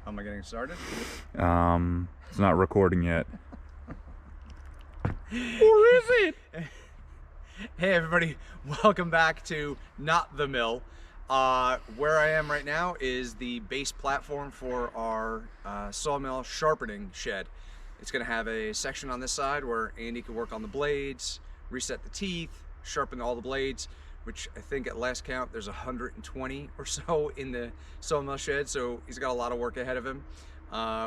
How am I getting started? It's not recording yet. Or is it? Hey everybody, welcome back to Not the Mill. Where I am right now is the base platform for our sawmill sharpening shed. It's going to have a section on this side where Andy can work on the blades, reset the teeth, sharpen all the blades, which I think at last count there's 120 or so in the sawmill shed, so he's got a lot of work ahead of him.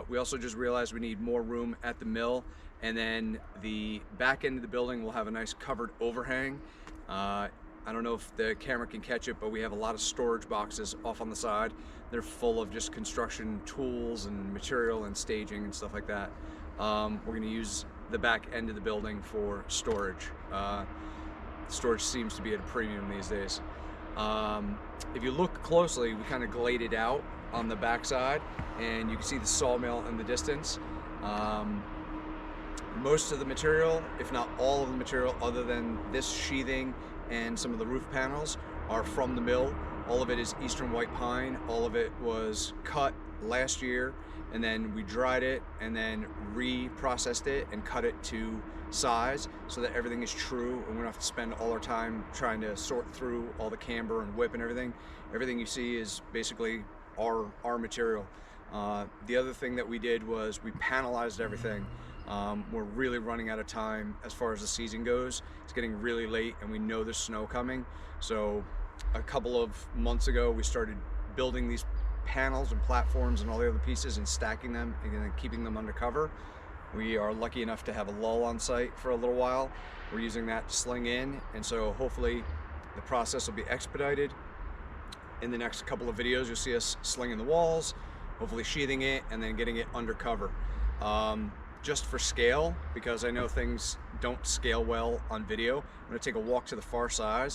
We also just realized we need more room at the mill, and then the back end of the building will have a nice covered overhang. I don't know if the camera can catch it, but we have a lot of storage boxes off on the side. They're full of just construction tools and material and staging and stuff like that. We're going to use the back end of the building for storage. Storage seems to be at a premium these days. If you look closely, we kind of gladed out on the backside, and you can see the sawmill in the distance. Most of the material, if not all of the material, other than this sheathing and some of the roof panels, are from the mill. All of it is eastern white pine. All of it was cut last year, and then we dried it and then reprocessed it and cut it to size so that everything is true, and we don't have to spend all our time trying to sort through all the camber and whip and everything. Everything you see is basically our material. The other thing that we did was we panelized everything. We're really running out of time as far as the season goes. It's getting really late and we know there's snow coming. So a couple of months ago we started building these panels and platforms and all the other pieces and stacking them and then keeping them under cover. We are lucky enough to have a lull on site for a little while. We're using that to sling in, and so hopefully the process will be expedited. In the next couple of videos you'll see us slinging the walls, hopefully sheathing it, and then getting it under cover. Just for scale, because I know things don't scale well on video, I'm going to take a walk to the far side.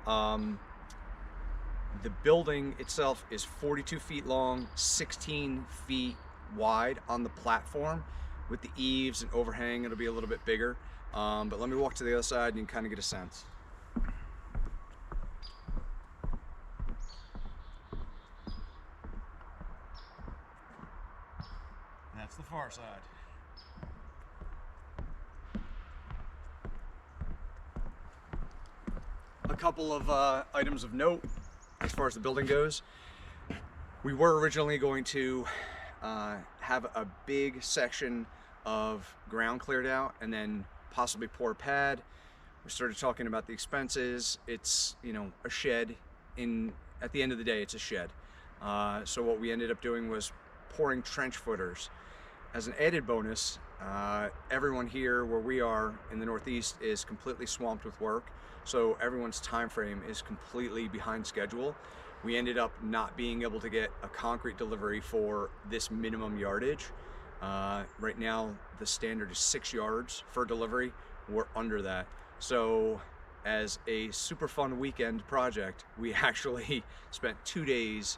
The building itself is 42 feet long, 16 feet wide on the platform. With the eaves and overhang, it'll be a little bit bigger. But let me walk to the other side and you can kind of get a sense. That's the far side. A couple of items of note as far as the building goes. We were originally going to have a big section of ground cleared out and then possibly pour a pad. We started talking about the expenses. It's, you know, a shed. At the end of the day, it's a shed. So what we ended up doing was pouring trench footers. As an added bonus, everyone here where we are in the Northeast is completely swamped with work, so everyone's time frame is completely behind schedule. We ended up not being able to get a concrete delivery for this minimum yardage. Right now the standard is 6 yards for delivery. We're under that. So as a super fun weekend project, we actually spent 2 days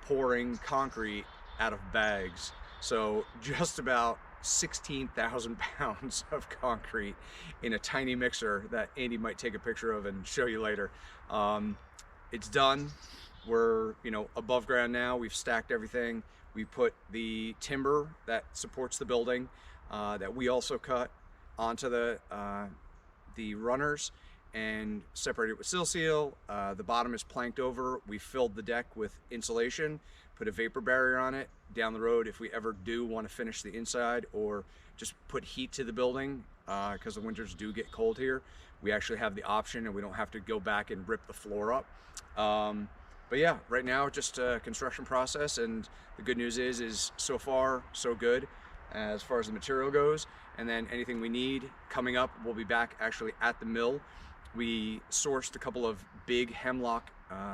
pouring concrete out of bags. So just about 16,000 pounds of concrete in a tiny mixer that Andy might take a picture of and show you later. It's done. We're, you know, above ground now. We've stacked everything. We put the timber that supports the building that we also cut onto the runners and separated with sill seal. The bottom is planked over. We filled the deck with insulation, put a vapor barrier on it. Down the road, if we ever do want to finish the inside or just put heat to the building, because the winters do get cold here, we actually have the option and we don't have to go back and rip the floor up. But yeah, right now just a construction process, and the good news is so far so good as far as the material goes. And then anything we need coming up, we'll be back actually at the mill. We sourced a couple of big hemlock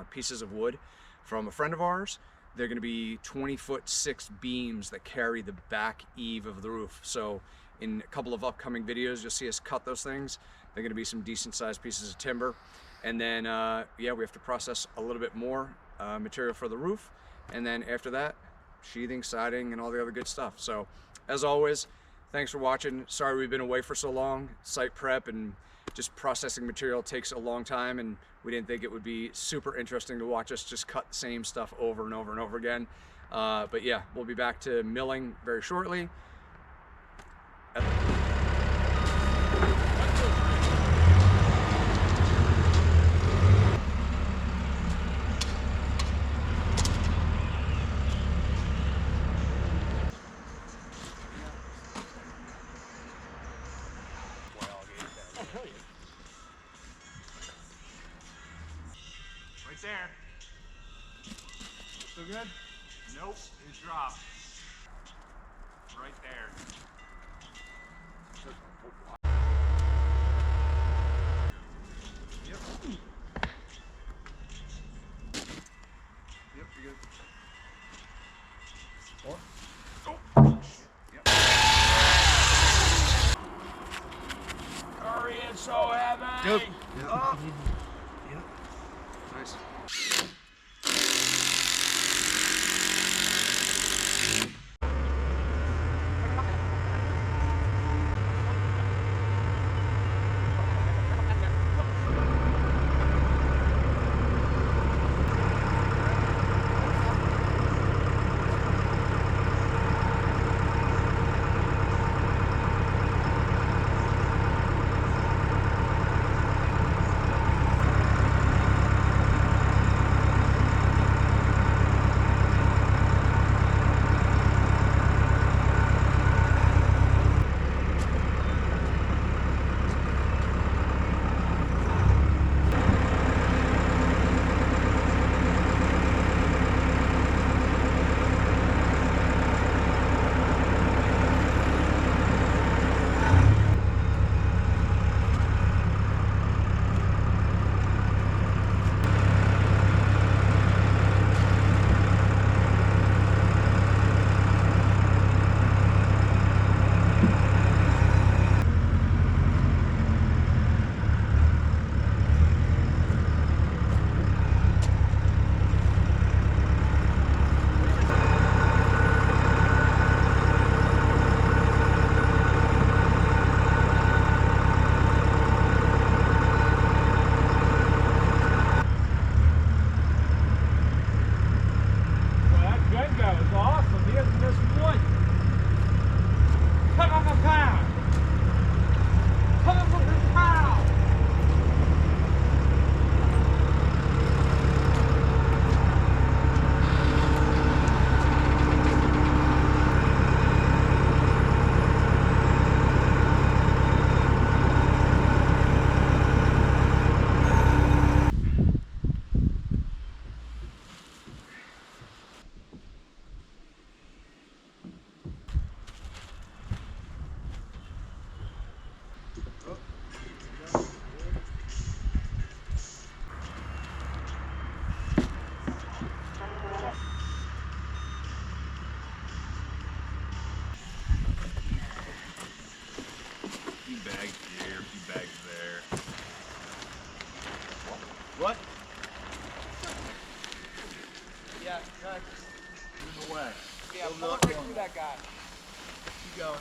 pieces of wood from a friend of ours. They're going to be 20'6" beams that carry the back eave of the roof. So in a couple of upcoming videos, you'll see us cut those things. They're going to be some decent sized pieces of timber. And then, yeah, we have to process a little bit more material for the roof. And then after that, sheathing, siding, and all the other good stuff. So as always, thanks for watching. Sorry we've been away for so long. Site prep and just processing material takes a long time, and we didn't think it would be super interesting to watch us just cut the same stuff over and over and over again. But yeah, we'll be back to milling very shortly. Right there. Still good? Nope, it dropped. Right there. Yep. Yep, you're good. Oh. Oh. Yep. Curry is so heavy. Yep. Yep. Oh. Yep. Nice. What? Yeah, guys. Move away. Yeah, Still pull not it right going. through that guy. Keep going.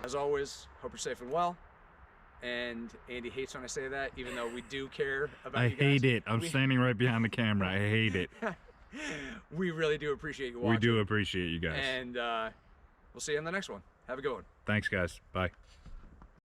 As always, hope you're safe and well. and Andy hates when I say that, even though we do care about I you guys. hate it. I'm standing right behind the camera. I hate it. We really do appreciate you watching. We do appreciate you guys. And we'll see you on the next one. Have a good one. Thanks, guys. Bye.